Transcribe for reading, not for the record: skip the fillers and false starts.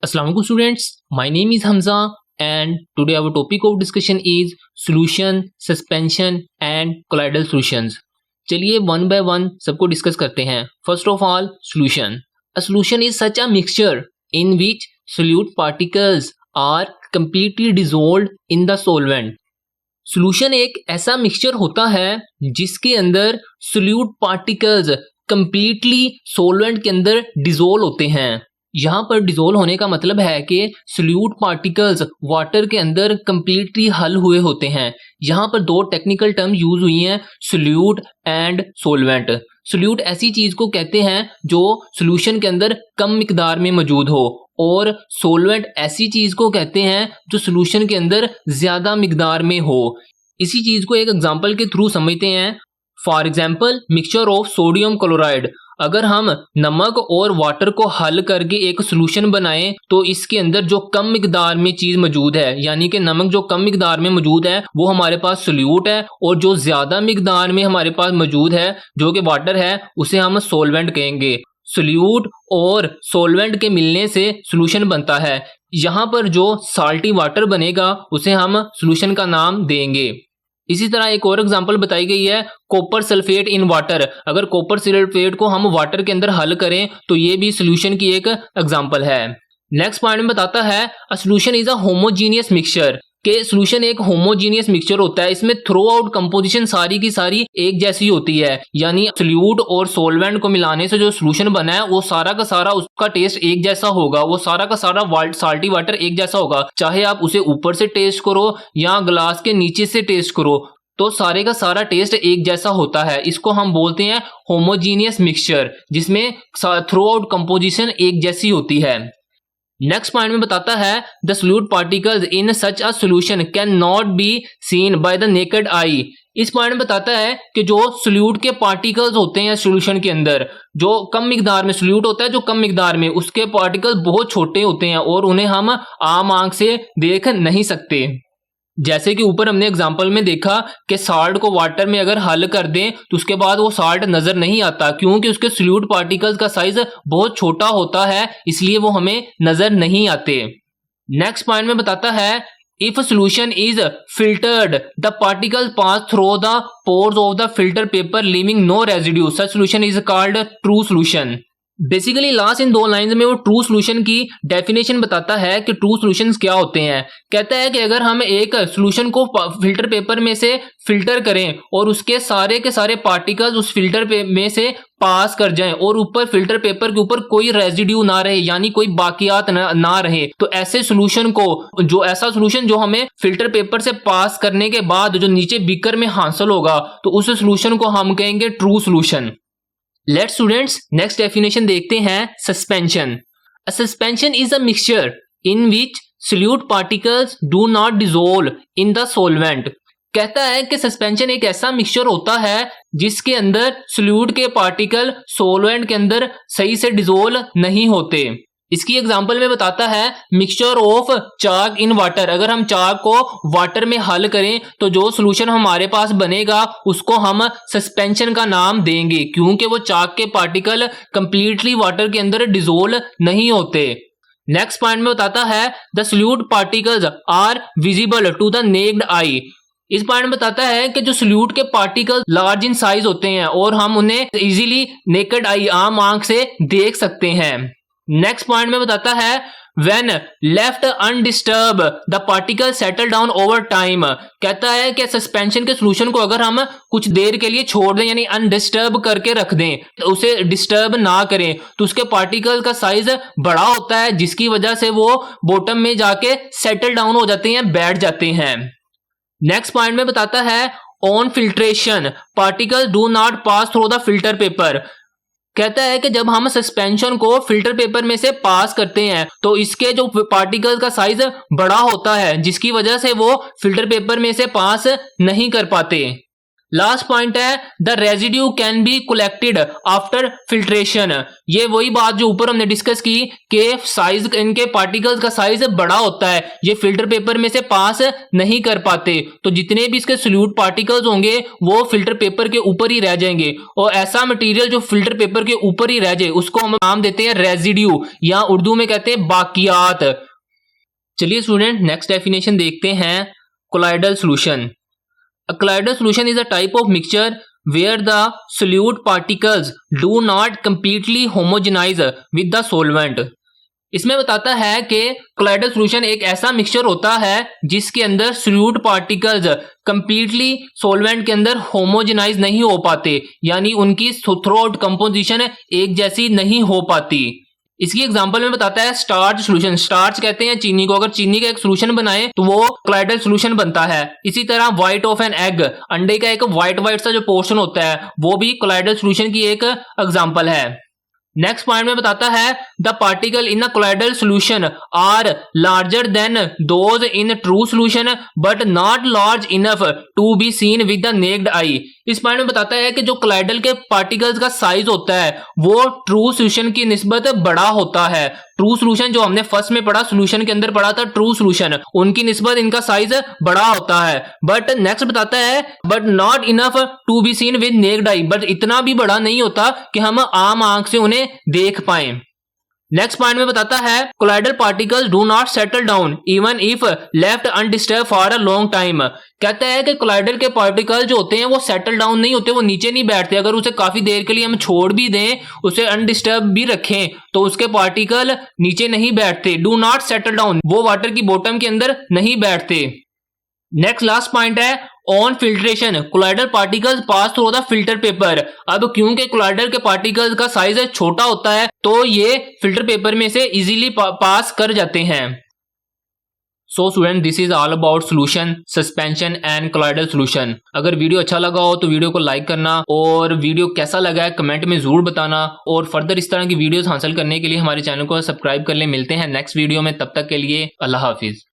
Assalamu alaikum students, my name is Hamza and today our topic of discussion is solution, suspension and colloidal solutions. चलिए one by one सबको discuss करते हैं. First of all, solution. A solution is such a mixture in which solute particles are completely dissolved in the solvent. Solution एक ऐसा mixture होता है जिसके अंदर सोल्यूट पार्टिकल्स कंप्लीटली सॉल्वेंट के अंदर डिसोल्व होते हैं. यहाँ पर डिसोल्व होने का मतलब है कि सोल्यूट पार्टिकल्स वाटर के अंदर कंप्लीटली हल हुए होते हैं. यहाँ पर दो टेक्निकल टर्म यूज हुई हैं, सोल्यूट एंड सोलवेंट. सोल्यूट ऐसी चीज को कहते हैं जो सॉल्यूशन के अंदर कम मिकदार में मौजूद हो और सोलवेंट ऐसी चीज को कहते हैं जो सॉल्यूशन के अंदर ज्यादा मिकदार में हो. इसी चीज को एक एग्जांपल के थ्रू समझते हैं. For example mixture of sodium chloride. अगर हम नमक और वाटर को हल करके एक सॉल्यूशन बनाएं तो इसके अंदर जो कम मिकदार में चीज मौजूद है, यानी कि नमक जो कम मिकदार में मौजूद है वो हमारे पास सोल्यूट है, और जो ज्यादा मिकदार में हमारे पास मौजूद है जो कि वाटर है उसे हम सोलवेंट कहेंगे. सोल्यूट और सोलवेंट के मिलने से सॉल्यूशन बनता है. यहाँ पर जो साल्टी वाटर बनेगा उसे हम सॉल्यूशन का नाम देंगे. इसी तरह एक और एग्जांपल बताई गई है, कॉपर सल्फेट इन वाटर. अगर कॉपर सल्फेट को हम वाटर के अंदर हल करें तो ये भी सॉल्यूशन की एक एग्जांपल है. नेक्स्ट पॉइंट में बताता है a solution is a homogeneous mixture. के सॉल्यूशन एक होमोजीनियस मिक्सचर होता है, इसमें थ्रू आउट कंपोजिशन सारी की सारी एक जैसी होती है, यानी सोल्यूट और सोलवेंट को मिलाने से जो सॉल्यूशन बना है वो सारा का सारा उसका टेस्ट एक जैसा होगा, वो सारा का सारा साल्टी वाटर एक जैसा होगा. चाहे आप उसे ऊपर से टेस्ट करो या ग्लास के नीचे से टेस्ट करो तो सारे का सारा टेस्ट एक जैसा होता है. इसको हम बोलते हैं होमोजीनियस मिक्सचर, जिसमें थ्रू आउट कंपोजिशन एक जैसी होती है. नेक्स्ट पॉइंट में बताता है the solute particles in such a solution can not be seen by the naked eye. इस पॉइंट में बताता है कि जो सोल्यूट के पार्टिकल्स होते हैं सॉल्यूशन के अंदर, जो कम मिकदार में सोल्यूट होता है, जो कम मिकदार में उसके पार्टिकल्स बहुत छोटे होते हैं और उन्हें हम आम आंख से देख नहीं सकते. जैसे कि ऊपर हमने एग्जांपल में देखा कि साल्ट को वाटर में अगर हल कर दें तो उसके बाद वो साल्ट नजर नहीं आता, क्योंकि उसके सोल्यूट पार्टिकल्स का साइज बहुत छोटा होता है, इसलिए वो हमें नजर नहीं आते. नेक्स्ट पॉइंट में बताता है if solution is filtered the particle pass through the pores of the filter paper leaving no residue, such solution is called true solution. Basically last इन दो लाइंस में वो ट्रू सॉल्यूशन की डेफिनेशन बताता है कि ट्रू सॉल्यूशंस क्या होते हैं. कहता है कि अगर हम एक सॉल्यूशन को फिल्टर पेपर में से फिल्टर करें और उसके सारे के सारे पार्टिकल्स उस फिल्टर में से पास कर जाएं और ऊपर फिल्टर पेपर के ऊपर कोई रेजिड्यू ना रहे, यानी कोई बाकियात ना रहे, तो ऐसे सॉल्यूशन को ऐसा सॉल्यूशन जो हमें फिल्टर पेपर से पास करने के बाद जो नीचे बीकर में हासिल होगा तो उस सॉल्यूशन को हम कहेंगे true solution. Let students next definition देखते हैं. Suspension. A suspension is a mixture in which solute particles do not dissolve in the solvent. कहता है कि सस्पेंशन एक ऐसा मिक्सचर होता है जिसके अंदर सोल्यूट के पार्टिकल सॉल्वेंट के अंदर सही से डिसॉल्व नहीं होते. इसकी एग्जांपल में बताता है mixture of chalk in water. अगर हम चाक को वाटर में हल करें तो जो सॉल्यूशन हमारे पास बनेगा उसको हम सस्पेंशन का नाम देंगे, क्योंकि वो चाक के पार्टिकल कंप्लीटली वाटर के अंदर डिसॉल्व नहीं होते. नेक्स्ट पॉइंट में बताता है the solute particles are visible to the naked eye. इस पॉइंट में बताता है कि जो सोल्यूट के पार्टिकल लार्ज इन साइज होते हैं और हम उन्हें इजीली नेकेड आई आम आंख से देख सकते हैं. नेक्स्ट पॉइंट में बताता है when left undisturbed the particle settle down over time. कहता है कि सस्पेंशन के सॉल्यूशन को अगर हम कुछ देर के लिए छोड़ दें, यानी अनडिस्टर्ब करके रख दें, तो उसे डिस्टर्ब ना करें, तो उसके पार्टिकल का साइज बड़ा होता है, जिसकी वजह से वो बॉटम में जाके सेटल डाउन हो जाते हैं, बैठ जाते हैं. नेक्स्ट पॉइंट में बताता है on filtration particle do not pass through the filter paper. कहता है कि जब हम सस्पेंशन को फिल्टर पेपर में से पास करते हैं तो इसके जो पार्टिकल का साइज बड़ा होता है, जिसकी वजह से वो फिल्टर पेपर में से पास नहीं कर पाते. लास्ट पॉइंट है the residue can be collected after filtration. ये वही बात जो ऊपर हमने डिस्कस की कि साइज, इनके पार्टिकल्स का साइज बड़ा होता है, ये फिल्टर पेपर में से पास नहीं कर पाते, तो जितने भी इसके सोल्यूट पार्टिकल्स होंगे वो फिल्टर पेपर के ऊपर ही रह जाएंगे, और ऐसा मटेरियल जो फिल्टर पेपर के ऊपर ही रह जाए उसको हम नाम देते हैं रेजिड्यू, या उर्दू में कहते हैं बाकियात। चलिए स्टूडेंट नेक्स्ट डेफिनेशन देखते हैं, colloidal solution. A colloidal solution is a type of mixture where the solute particles do not completely homogenize with the solvent। इसमें बताता है कि कोलाइडल सॉल्यूशन एक ऐसा मिक्सचर होता है जिसके अंदर सोल्यूट पार्टिकल्स कंप्लीटली सॉल्वेंट के अंदर होमोजेनाइज नहीं हो पाते, यानी उनकी थ्रूआउट कंपोजिशन एक जैसी नहीं हो पाती। इसकी एग्जांपल में बताता है स्टार्च सॉल्यूशन। स्टार्च कहते हैं चीनी को, अगर चीनी का एक सॉल्यूशन बनाए तो वो कोलाइडल सॉल्यूशन बनता है। इसी तरह व्हाइट ऑफ एन एग, अंडे का एक व्हाइट सा जो पोर्शन होता है वो भी कोलाइडल सॉल्यूशन की एक एग्जांपल है। नेक्स्ट पॉइंट में बताता है the particle in a colloidal solution are larger than those in true solution but not large enough to be seen with the naked eye. इस पॉइंट में बताता है कि जो कोलाइडल के पार्टिकल्स का साइज होता है वो ट्रू सॉल्यूशन की निस्बत बड़ा होता है। ट्रू सॉल्यूशन जो हमने फर्स्ट में पढ़ा, सॉल्यूशन के अंदर पढ़ा था ट्रू सॉल्यूशन, उनकी निस्बत इनका साइज बड़ा होता है। बट नेक्स्ट बताता है but not enough to be seen with naked eye, but इतना भी बड़ा नहीं होता कि हम आम आंख से उन्हें देख पाएं। नेक्स्ट पॉइंट में बताता है colloidal particles do not settle down even if left undisturbed for a long time. कहता है कि कोलाइडल के पार्टिकल जो होते हैं वो सेटल डाउन नहीं होते, वो नीचे नहीं बैठते। अगर उसे काफी देर के लिए हम छोड़ भी दें, उसे अनडिस्टर्ब भी रखें, तो उसके पार्टिकल नीचे नहीं बैठते। डू नॉट सेटल डाउन, वो वाटर की बॉटम के अंदर नहीं बैठते। नेक्स्ट लास्ट पॉइंट है on filtration colloidal particles pass through the filter paper. अब क्योंकि कोलाइडल के पार्टिकल्स का साइज छोटा होता है तो ये फिल्टर पेपर में से इजीली पास कर जाते हैं। So student this is all about solution, suspension and colloidal solution. अगर वीडियो अच्छा लगा हो तो वीडियो को लाइक करना, और वीडियो कैसा लगा है कमेंट में जरूर बताना, और फर्दर इस तरह की वीडियोस हासिल करने के लिए हमारे चैनल को सब्सक्राइब कर ले। मिलते हैं नेक्स्ट वीडियो में, तब तक के लिए अल्लाह हाफिज।